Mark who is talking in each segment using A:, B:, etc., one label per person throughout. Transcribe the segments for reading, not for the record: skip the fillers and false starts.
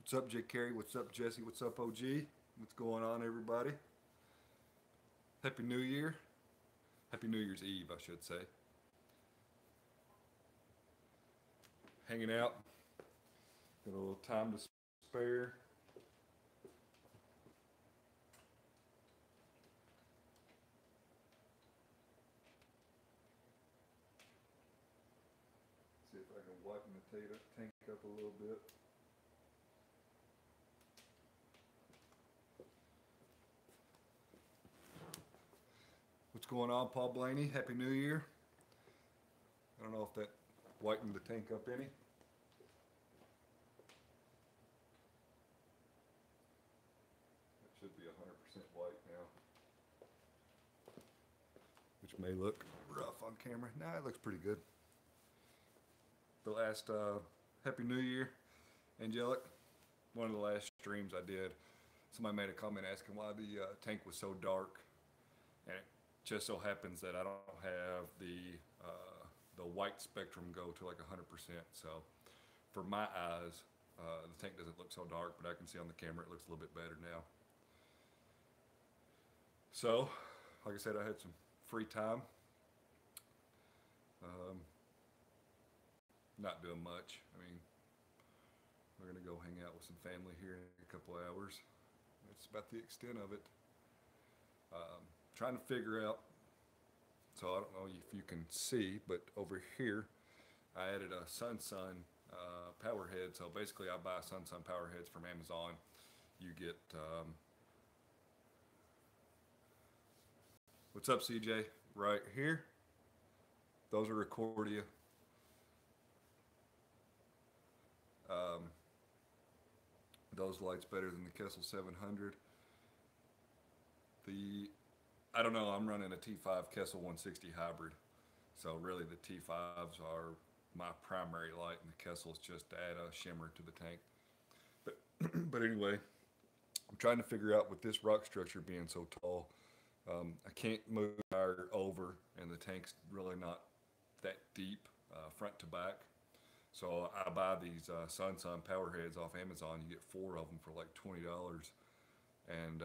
A: What's up, J. Carey? What's up, Jesse? What's up, OG? What's going on, everybody? Happy New Year. Happy New Year's Eve, I should say. Hanging out. Got a little time to spare. See if I can widen the tank up a little bit. What's going on, Paul Blaney? Happy New Year. I don't know if that whitened the tank up any. It should be 100% white now, which may look rough on camera. Nah, it looks pretty good. The last Happy New Year, Angelic. One of the last streams I did, somebody made a comment asking why the tank was so dark, and it just so happens that I don't have the white spectrum go to like 100%. So for my eyes, the tank doesn't look so dark, but I can see on the camera it looks a little bit better now. So, like I said, I had some free time. Not doing much. I mean, we're gonna go hang out with some family here in a couple hours. That's about the extent of it. Trying to figure out, so I don't know if you can see, but over here I added a Sun power head. So basically I buy Sun power heads from Amazon. You get what's up, CJ? Right here, those are Recordia. Those lights better than the Kessil 700. I don't know, I'm running a T5 Kessil 160 hybrid. So really the T5s are my primary light, and the Kessil's just to add a shimmer to the tank. But anyway, I'm trying to figure out with this rock structure being so tall, I can't move the tire over, and the tank's really not that deep front to back. So I buy these Sun power heads off Amazon. You get 4 of them for like $20, and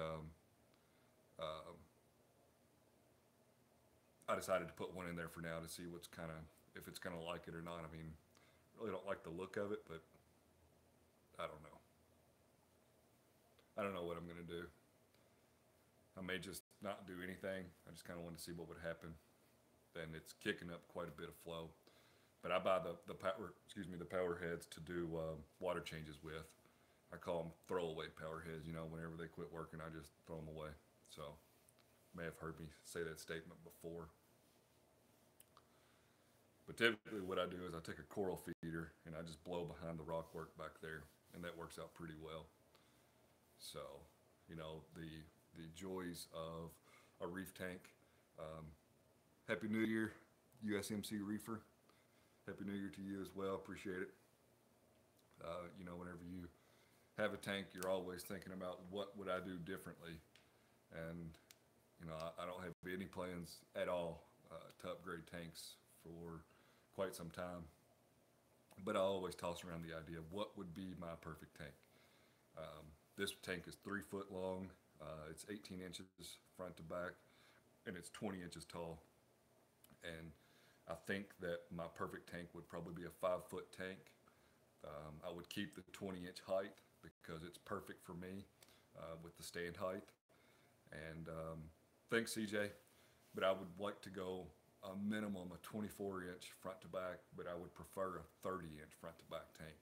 A: I decided to put one in there for now to see what's if it's gonna like it or not. I mean, really don't like the look of it, but I don't know. I don't know what I'm gonna do. I may just not do anything. I just kind of want to see what would happen. And it's kicking up quite a bit of flow. But I buy the power heads to do water changes with. I call them throwaway power heads. You know, whenever they quit working, I just throw them away. So, you may have heard me say that statement before. But typically what I do is I take a coral feeder and I just blow behind the rock work back there, and that works out pretty well. So, you know, the joys of a reef tank. Happy New Year, USMC Reefer. Happy New Year to you as well. Appreciate it. You know, whenever you have a tank, you're always thinking about what would I do differently. And, you know, I don't have any plans at all to upgrade tanks for quite some time. But I always toss around the idea of what would be my perfect tank. This tank is 3 foot long. It's 18 inches front to back, and it's 20 inches tall. And I think that my perfect tank would probably be a 5 foot tank. I would keep the 20-inch height because it's perfect for me with the stand height. And thanks, CJ. But I would like to go a minimum of 24-inch front to back, but I would prefer a 30-inch front to back tank.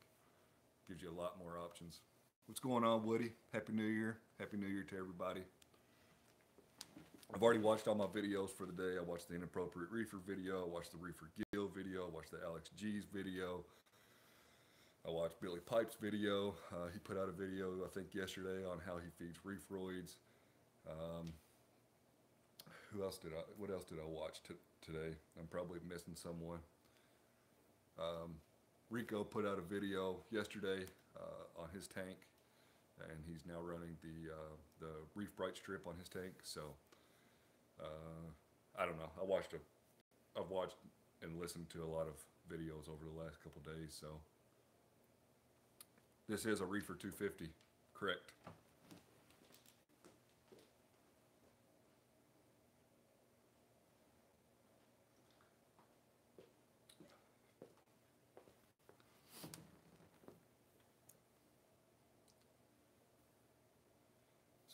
A: Gives you a lot more options. What's going on, Woody? Happy New Year. Happy New Year to everybody. I've already watched all my videos for the day. I watched the Inappropriate Reefer video. I watched the Reefer Gill video. I watched the Alex G's video. I watched Billy Pipe's video. He put out a video, I think, yesterday on how he feeds reefroids. What else did I watch today? I'm probably missing someone. Rico put out a video yesterday on his tank, and he's now running the Reef Bright strip on his tank. So I don't know. I've watched and listened to a lot of videos over the last couple days. So This is a Reefer 250, correct.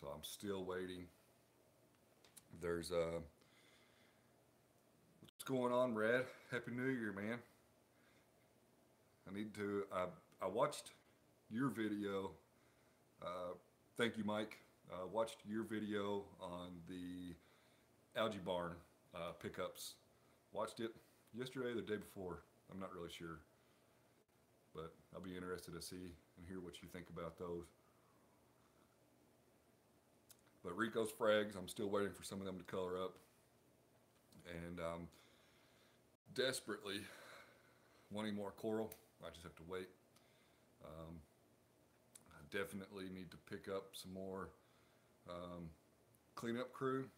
A: So I'm still waiting. There's what's going on, Brad? Happy New Year, man. I watched your video. Thank you, Mike. Watched your video on the algae barn pickups. Watched it yesterday or the day before. I'm not really sure, but I'll be interested to see and hear what you think about those. But Rico's frags, I'm still waiting for some of them to color up, and desperately wanting more coral. I just have to wait. I definitely need to pick up some more cleanup crew.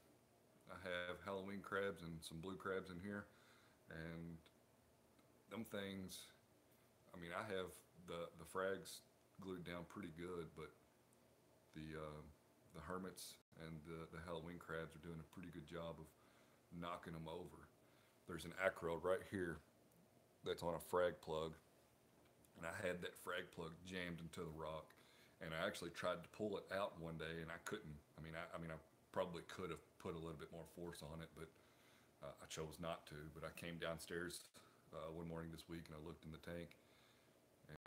A: I have Halloween crabs and some blue crabs in here, and them things, I mean, I have the frags glued down pretty good, but the hermits and the Halloween crabs are doing a pretty good job of knocking them over. There's an acro right here that's on a frag plug, and I had that frag plug jammed into the rock, and I actually tried to pull it out one day, and I couldn't. I mean, I probably could have put a little bit more force on it, but I chose not to. But I came downstairs one morning this week, and I looked in the tank,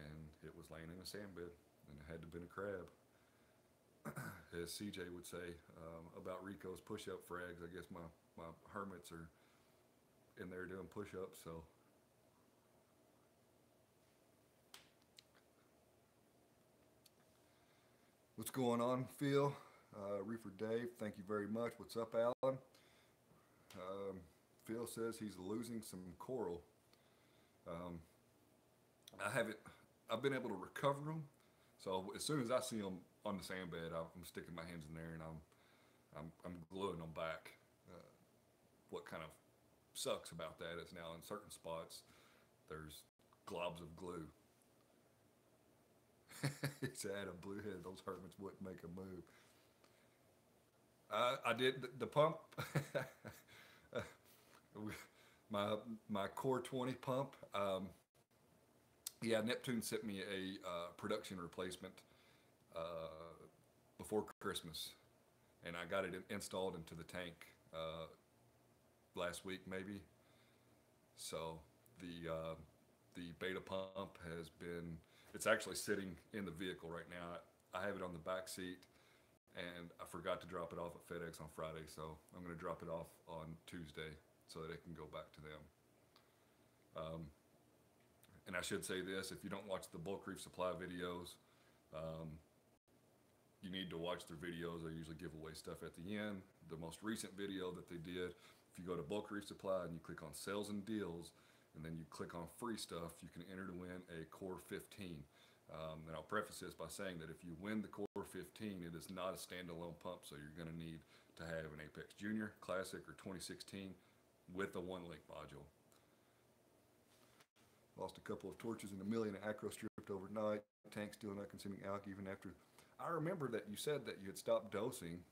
A: and it was laying in a sand bed, and it had to have been a crab. As CJ would say about Rico's push-up frags, I guess my hermits are in there doing push-ups, so. What's going on, Phil? Reefer Dave, thank you very much. What's up, Alan? Phil says he's losing some coral. I've been able to recover them. So as soon as I see them on the sand bed, I'm sticking my hands in there and I'm gluing them back. What kind of sucks about that is now in certain spots, there's globs of glue. He's had a blue head. Those hermits wouldn't make a move. I did the pump. my Core 20 pump. Yeah, Neptune sent me a production replacement before Christmas, and I got it installed into the tank last week, maybe. So the beta pump has been. It's actually sitting in the vehicle right now. I have it on the back seat, and I forgot to drop it off at FedEx on Friday, so I'm going to drop it off on Tuesday so that it can go back to them. And I should say this, if you don't watch the Bulk Reef Supply videos, you need to watch their videos. They usually give away stuff at the end. The most recent video that they did, if you go to Bulk Reef Supply and you click on Sales and Deals, and then you click on free stuff, you can enter to win a Core 15. And I'll preface this by saying that if you win the Core 15, it is not a standalone pump, so you're going to need to have an Apex Junior, Classic, or 2016 with a 1-link module. Lost a couple of torches and $1 million acro stripped overnight. Tank still not consuming algae even after. I remember that you said that you had stopped dosing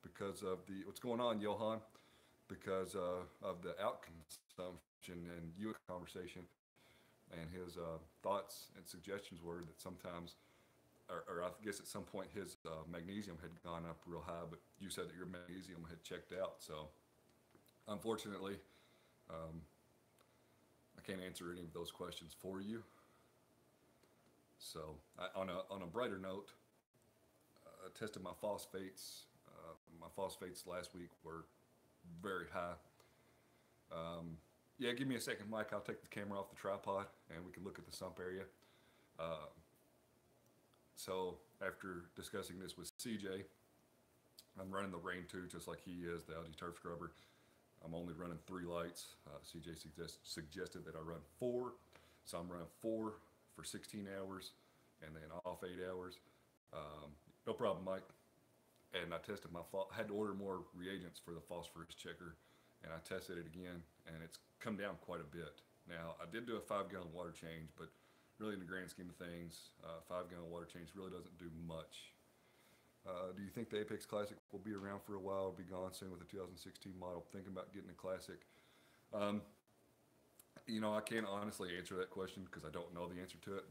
A: because of the, what's going on, Johan? Because of the out consumption, and you conversation, and his thoughts and suggestions were that sometimes, or I guess at some point his magnesium had gone up real high, but you said that your magnesium had checked out. So unfortunately, I can't answer any of those questions for you. So on a brighter note, I tested my phosphates. My phosphates last week were very high. Yeah, give me a second, Mike. I'll take the camera off the tripod and we can look at the sump area. So after discussing this with CJ, I'm running the Rain 2 just like he is, the algae turf scrubber. I'm only running 3 lights. CJ suggested that I run 4. So I'm running 4 for 16 hours and then off 8 hours. No problem, Mike. And I tested I had to order more reagents for the phosphorus checker, and I tested it again, and it's come down quite a bit. Now, I did do a 5-gallon water change, but really in the grand scheme of things, 5-gallon water change really doesn't do much. Do you think the Apex Classic will be around for a while or be gone soon with the 2016 model? Thinking about getting a Classic. You know, I can't honestly answer that question because I don't know the answer to it.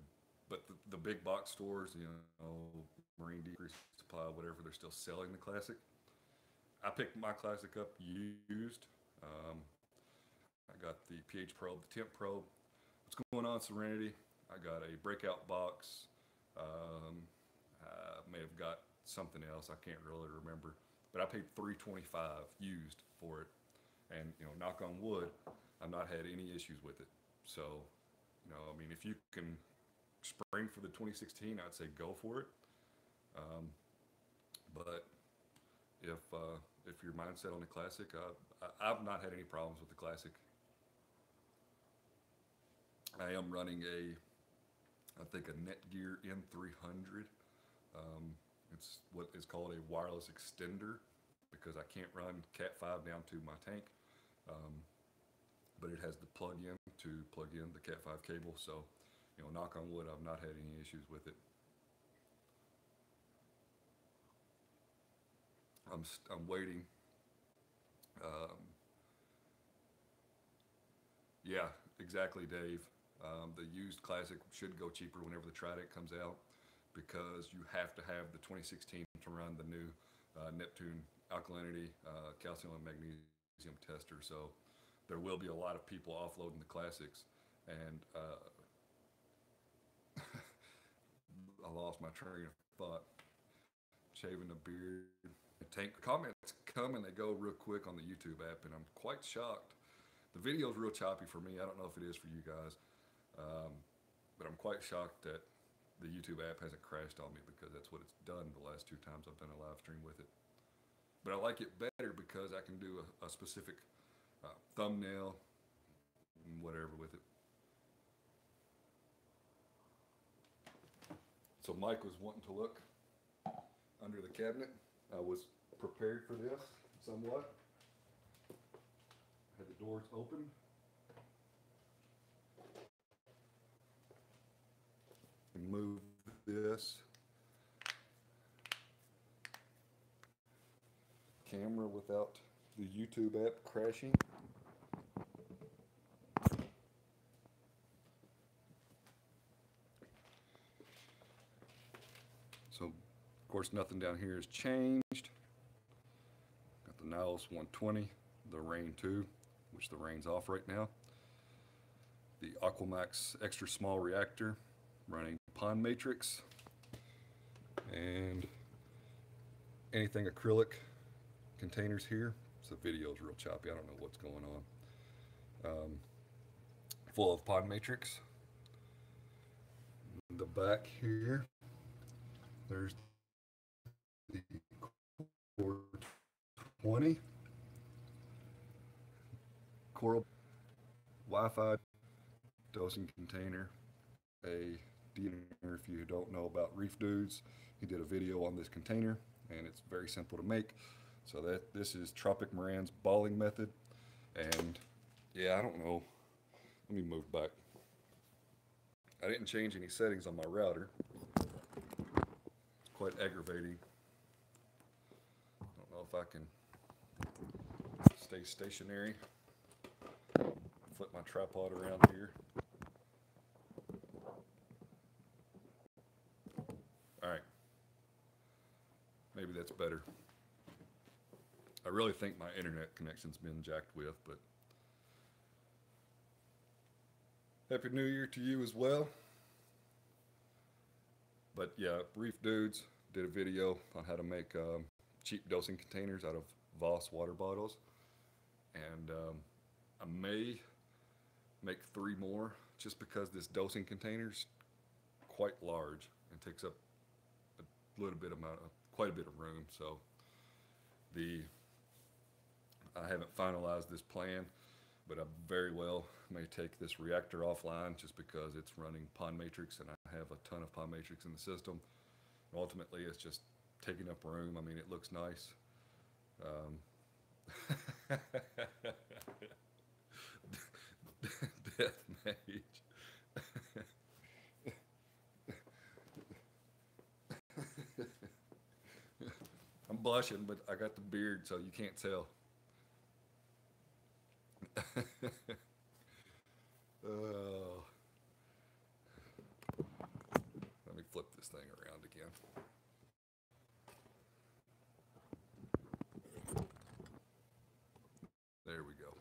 A: But the big box stores, you know, Marine Decrease Supply, whatever, they're still selling the Classic. I picked my Classic up used. I got the pH probe, the temp probe. What's going on, Serenity? I got a breakout box. I may have got something else. I can't really remember. But I paid $325 used for it. And, you know, knock on wood, I've not had any issues with it. So, you know, I mean, if you can spring for the 2016, I'd say go for it. But if your mindset on the Classic, I've not had any problems with the Classic. I am running I think a Netgear N300. It's what is called a wireless extender because I can't run Cat 5 down to my tank. But it has the plug-in to plug in the Cat 5 cable. So, you know, knock on wood, I've not had any issues with it. I'm waiting. Yeah, exactly, Dave. The used Classic should go cheaper whenever the Trident comes out because you have to have the 2016 to run the new Neptune alkalinity, calcium and magnesium tester. So there will be a lot of people offloading the Classics. And I lost my train of thought. Shaving the beard. Tank comments come and they go real quick on the YouTube app, and I'm quite shocked. The video's real choppy for me. I don't know if it is for you guys, but I'm quite shocked that the YouTube app hasn't crashed on me because that's what it's done the last 2 times I've done a live stream with it. But I like it better because I can do a specific thumbnail, whatever with it. So Mike was wanting to look under the cabinet. I was prepared for this somewhat. Had the doors open. And move this camera without the YouTube app crashing. So, of course, nothing down here has changed. Got the Nyos 120, the Rain 2, which the rain's off right now. The AquaMaxx extra small reactor running pond matrix. And anything acrylic containers here. So the video's real choppy. I don't know what's going on. Full of pond matrix. In the back here, there's the Core 20 coral Wi-Fi dosing container. A dealer, if you don't know about Reef Dudes, he did a video on this container, and it's very simple to make. So this is Tropic Moran's balling method, and yeah, I don't know. Let me move back. I didn't change any settings on my router. It's quite aggravating. I don't know if I can stay stationary. Flip my tripod around here. All right. Maybe that's better. I really think my internet connection's been jacked with, but Happy New Year to you as well. But yeah, Reef Dudes did a video on how to make cheap dosing containers out of Voss water bottles. And I may make 3 more just because this dosing container's quite large and takes up quite a bit of room. So I haven't finalized this plan, but I very well may take this reactor offline just because it's running pond matrix and I have a ton of pond matrix in the system. And ultimately, it's just taking up room. I mean, it looks nice. Death Mage. blushing, but I got the beard, so you can't tell. Let me flip this thing around again. There we go.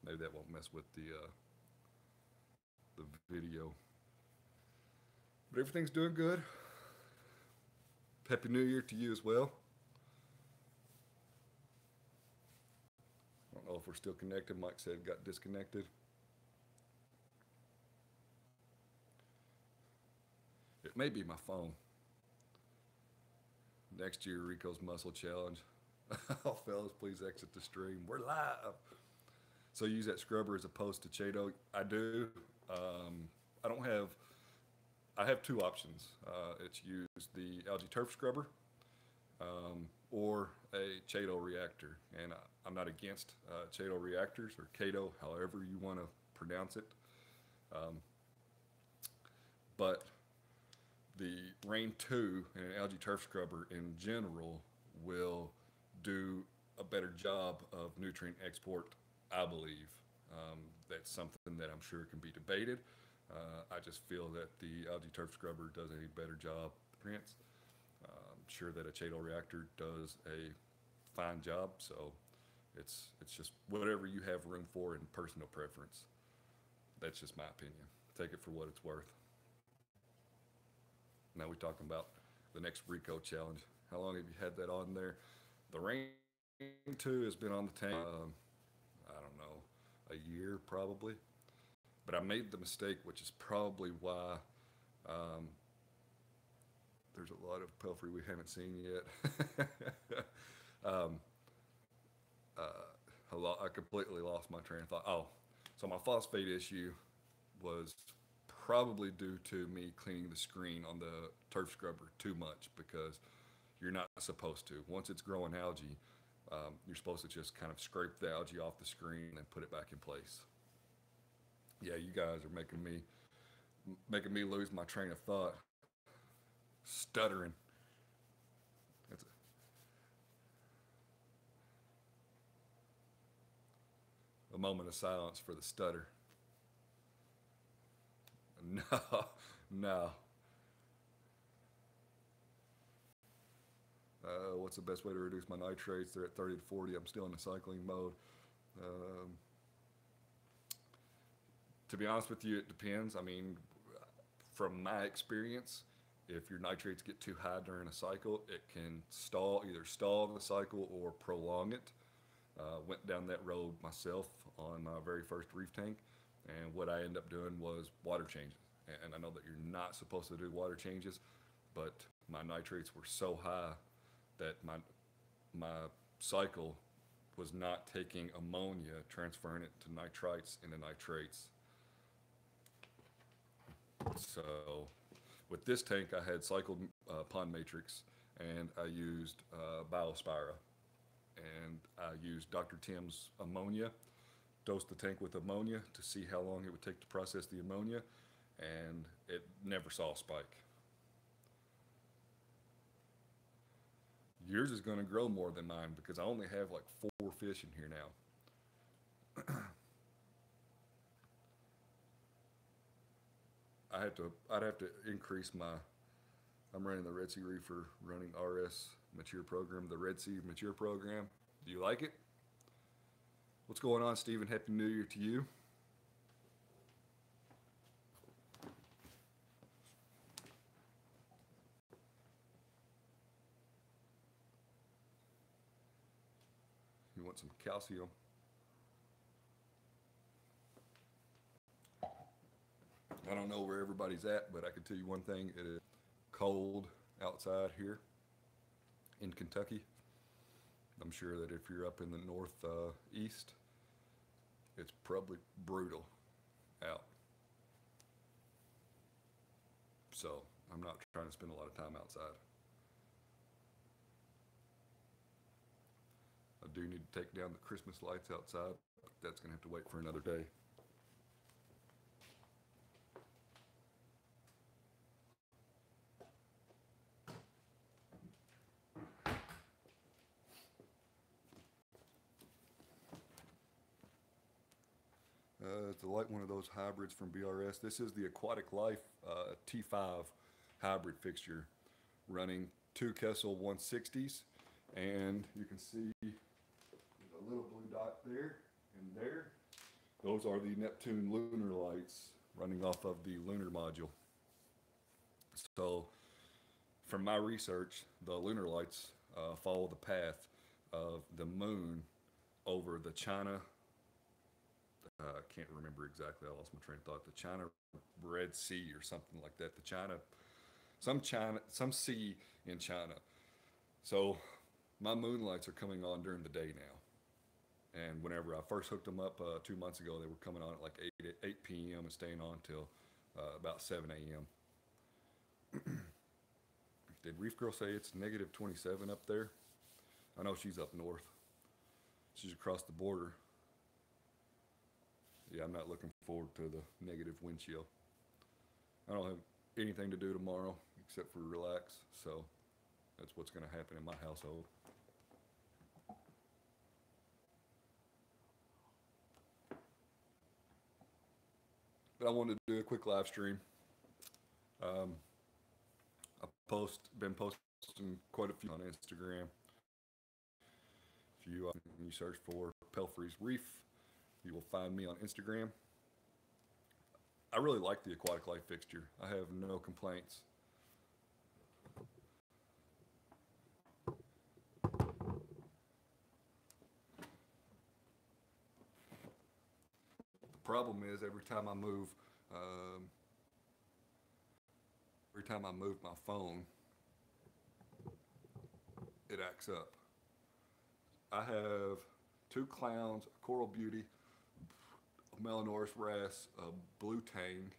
A: Maybe that won't mess with the video. But everything's doing good. Happy New Year to you as well. I don't know if we're still connected. Mike said got disconnected. It may be my phone. Next year, Rico's Muscle Challenge. Oh, fellas, please exit the stream. We're live. So use that scrubber as opposed to Cheeto. I do. I have two options. It's use the Algae turf scrubber or a Cheeto reactor. And I'm not against Cheeto reactors or Kato, however you want to pronounce it. But the Rain 2 and an algae turf scrubber in general will do a better job of nutrient export, I believe. That's something that I'm sure can be debated. I just feel that the algae turf scrubber does a better job. Prints. I'm sure that a Cheeto reactor does a fine job. So it's just whatever you have room for in personal preference. That's just my opinion. Take it for what it's worth. Now we're talking about the next Rico challenge. How long have you had that on there? The Rain 2 has been on the tank, I don't know, a year probably. But I made the mistake, which is probably why there's a lot of pelfrey we haven't seen yet. I completely lost my train of thought. Oh, so my phosphate issue was probably due to me cleaning the screen on the turf scrubber too much, because you're not supposed to. Once it's growing algae, you're supposed to just kind of scrape the algae off the screen and put it back in place. Yeah, you guys are making me lose my train of thought. Stuttering. That's a moment of silence for the stutter. No. What's the best way to reduce my nitrates? They're at 30 to 40. I'm still in the cycling mode. To be honest with you, it depends. I mean, from my experience, if your nitrates get too high during a cycle, it can either stall the cycle or prolong it. Went down that road myself on my very first reef tank, and what I ended up doing was water changes. And I know that you're not supposed to do water changes, but my nitrates were so high that my cycle was not taking ammonia, transferring it to nitrites into nitrates. So with this tank, I had cycled pond matrix, and I used Biospira, and I used Dr. Tim's ammonia, dosed the tank with ammonia to see how long it would take to process the ammonia, and it never saw a spike. Yours is going to grow more than mine because I only have like 4 fish in here now. I'd have to increase I'm running the Red Sea Reefer, running RS Mature Program, the Red Sea Mature Program. Do you like it? What's going on, Stephen? Happy New Year to you. You want some calcium? I don't know where everybody's at, but I can tell you one thing. It is cold outside here in Kentucky. I'm sure that if you're up in the northeast, it's probably brutal out. So I'm not trying to spend a lot of time outside. I do need to take down the Christmas lights outside. That's going to have to wait for another day. It's like one of those hybrids from BRS. This is the Aquatic Life T5 hybrid fixture running two Kessil 160s, and you can see a little blue dot there and there. Those are the Neptune lunar lights running off of the lunar module. So from my research, the lunar lights follow the path of the moon over the China, I can't remember exactly, I lost my train of thought, the China Red Sea or something like that, some sea in China. So my moon lights are coming on during the day now. And whenever I first hooked them up 2 months ago, they were coming on at like 8 p.m. and staying on till about 7 a.m. Did Reef Girl say it's negative 27 up there? I know she's up north. She's across the border. Yeah, I'm not looking forward to the negative wind chill. I don't have anything to do tomorrow except for relax, so that's what's going to happen in my household. But I wanted to do a quick live stream. I've been posting quite a few on Instagram. If you search for Pelfrey's Reef, you will find me on Instagram. I really like the Aquatic Life fixture. I have no complaints. The problem is every time I move my phone, it acts up. I have two clowns, a coral beauty, a Melanoris wrasse, a blue tang,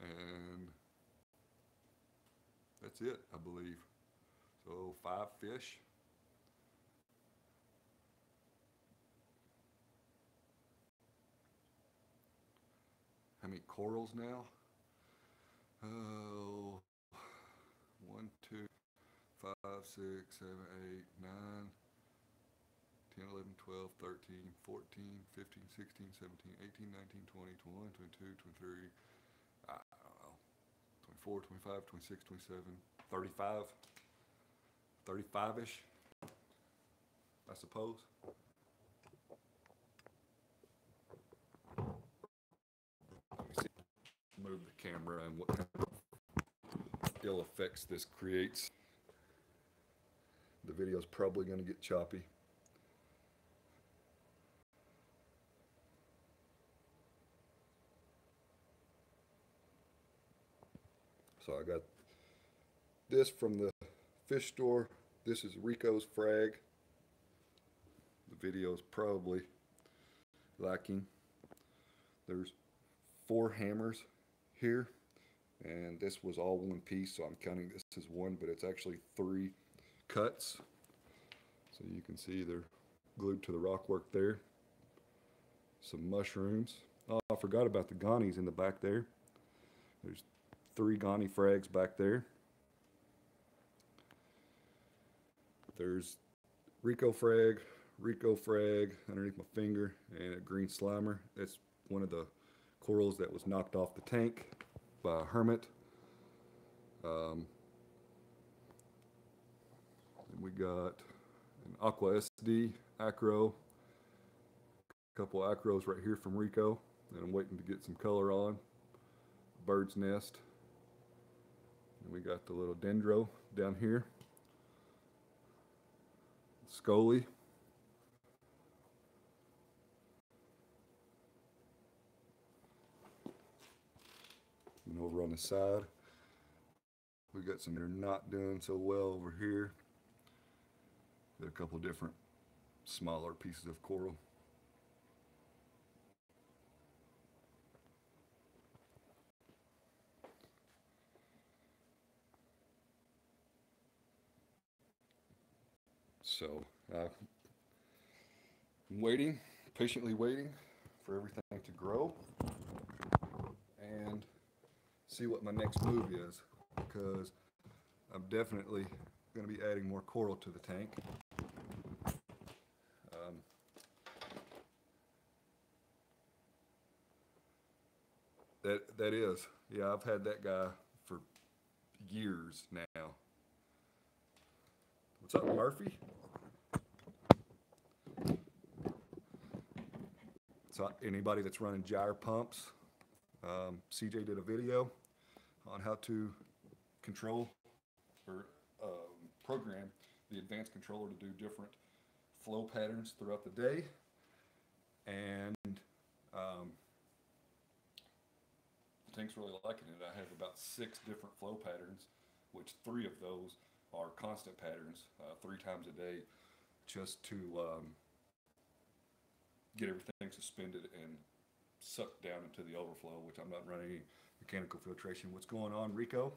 A: and that's it, I believe. So 5 fish. How many corals now? Oh, 1, 2, 5, 6, 7, 8, 9, 10, 11, 12, 13, 14, 15, 16, 17, 18, 19, 20, 21, 22, 23, I don't know, 24, 25, 26, 27, 35, 35-ish, I suppose. Move the camera and what kind of ill effects this creates. The video's probably going to get choppy. So I got this from the fish store. This is Rico's frag. The video is probably lacking. There's 4 hammers here, and this was all one piece, so I'm counting this as one, but it's actually 3 cuts. So you can see they're glued to the rock work there. Some mushrooms. Oh, I forgot about the gonnies in the back there. There's 3 gonny frags back there. There's Rico frag underneath my finger, and a green slimer. That's one of the corals that was knocked off the tank by a hermit. And we got an Aqua SD acro, a couple acros right here from Rico that I'm waiting to get some color on. Bird's nest. And we got the little dendro down here. Scully. And over on the side, we got some that are not doing so well over here. Got a couple different smaller pieces of coral. So I'm waiting, patiently waiting for everything to grow and see what my next move is, because I'm definitely going to be adding more coral to the tank. That is. Yeah, I've had that guy for years now. What's up, Murphy? So anybody that's running gyre pumps, CJ did a video on how to control or program the advanced controller to do different flow patterns throughout the day. And the tank's really liking it. I have about 6 different flow patterns, which 3 of those are constant patterns, 3 times a day, just to get everything suspended and sucked down into the overflow, which I'm not running any mechanical filtration. What's going on, Rico?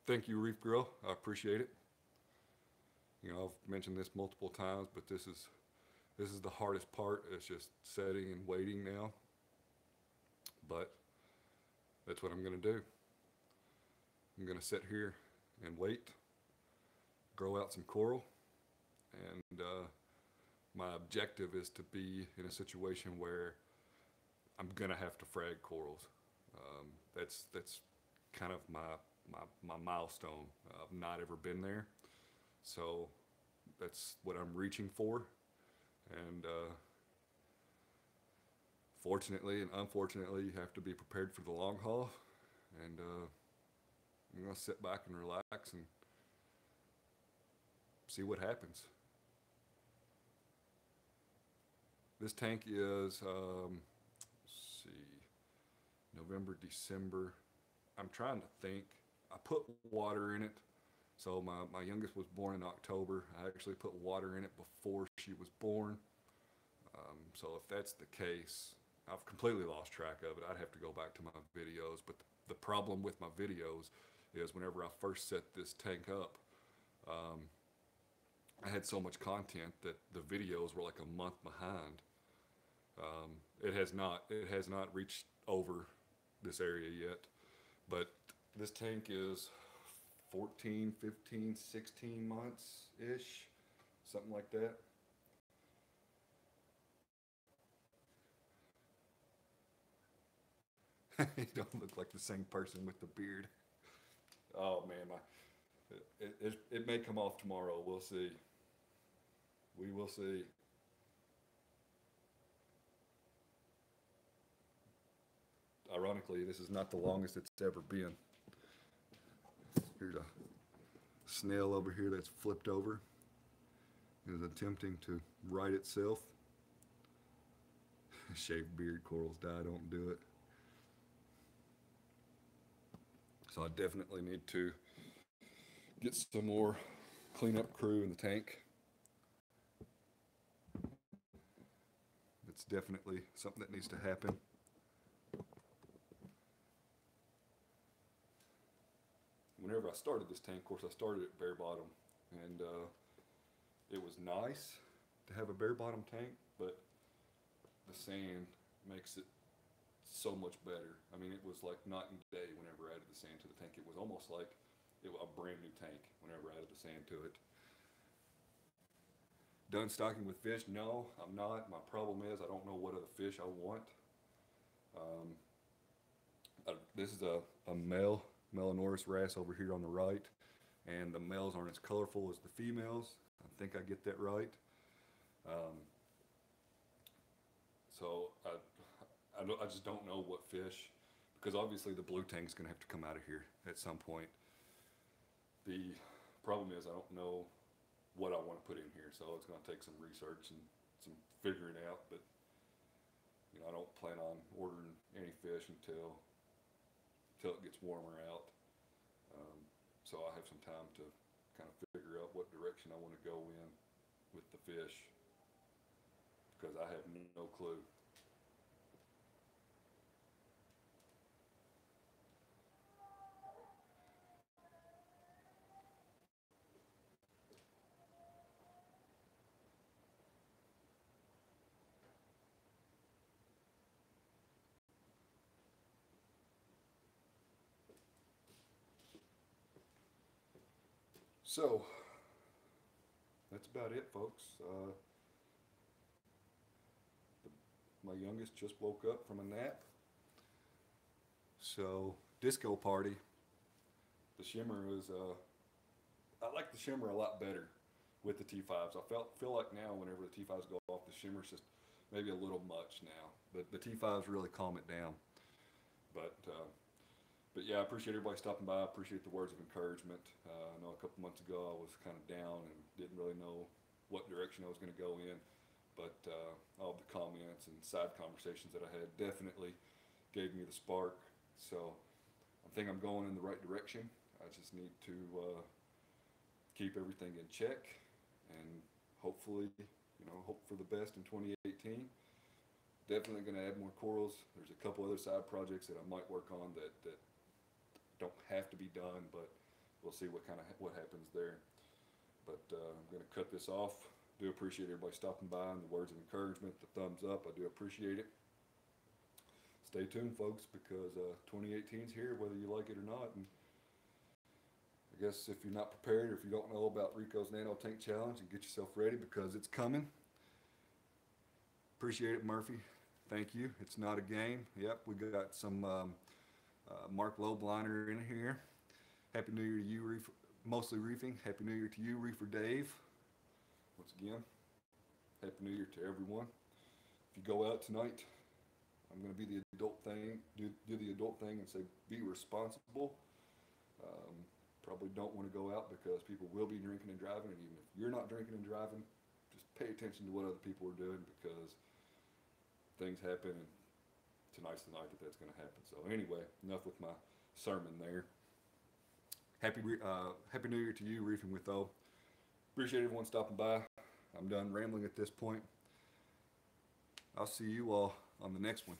A: Thank you, Reef Girl. I appreciate it. You know, I've mentioned this multiple times, but this is the hardest part. It's just setting and waiting now. But that's what I'm going to do. I'm going to sit here and wait, grow out some coral, and my objective is to be in a situation where I'm going to have to frag corals. That's kind of my milestone. I've not ever been there, so that's what I'm reaching for. And fortunately and unfortunately, you have to be prepared for the long haul. And I'm gonna sit back and relax and see what happens. This tank is let's see, November, December. I'm trying to think. I put water in it. So my youngest was born in October. I actually put water in it before she was born. So if that's the case, I've completely lost track of it. I'd have to go back to my videos. But the problem with my videos is whenever I first set this tank up, I had so much content that the videos were like a month behind. It has not reached over this area yet. But this tank is 14, 15, 16 months-ish, something like that. You don't look like the same person with the beard. Oh man, it may come off tomorrow. We'll see. We will see. Ironically, this is not the longest it's ever been. Here's a snail over here that's flipped over. It is attempting to right itself. Shaved beard corals die, don't do it. So I definitely need to get some more cleanup crew in the tank. It's definitely something that needs to happen. Whenever I started this tank, of course, I started at bare bottom, and it was nice to have a bare bottom tank, but the sand makes it so much better. I mean, it was like night and day whenever I added the sand to the tank. It was almost like a brand new tank whenever I added the sand to it. Done stocking with fish? No, I'm not. My problem is I don't know what other fish I want. This is a male Melanoris wrasse over here on the right, and the males aren't as colorful as the females. I think I get that right. So I just don't know what fish, because obviously the blue tank's gonna have to come out of here at some point. The problem is I don't know what I want to put in here, so it's gonna take some research and some figuring out, but you know, I don't plan on ordering any fish until it gets warmer out. So I have some time to kind of figure out what direction I want to go in with the fish, because I have no clue. So that's about it, folks. My youngest just woke up from a nap. So disco party. The shimmer was, I like the shimmer a lot better with the T5s. I feel like now whenever the T5s go off, the shimmer's just maybe a little much now. But the T5s really calm it down. But yeah, I appreciate everybody stopping by. I appreciate the words of encouragement. I know a couple months ago I was kind of down and didn't really know what direction I was going to go in. But all the comments and side conversations that I had definitely gave me the spark. So I think I'm going in the right direction. I just need to keep everything in check and hopefully, hope for the best in 2018. Definitely going to add more corals. There's a couple other side projects that I might work on that don't have to be done, but we'll see what happens there. But I'm going to cut this off. Do appreciate everybody stopping by and the words of encouragement, the thumbs up. I do appreciate it. Stay tuned, folks, because 2018 is here, whether you like it or not. And I guess if you're not prepared or if you don't know about Rico's Nano Tank Challenge, and get yourself ready because it's coming. Appreciate it, Murphy. Thank you. It's not a game. Yep, we got some Mark Lobliner in here. Happy New Year to you, Reef, mostly reefing. Happy New Year to you, Reefer Dave. Once again, Happy New Year to everyone. If you go out tonight, I'm going to be the adult thing, do the adult thing and say be responsible. Probably don't want to go out because people will be drinking and driving, and even if you're not drinking and driving, just pay attention to what other people are doing because things happen, and tonight's the night that's going to happen. So anyway, enough with my sermon there. Happy New Year to you, Reefing with O. Appreciate everyone stopping by. I'm done rambling at this point. I'll see you all on the next one.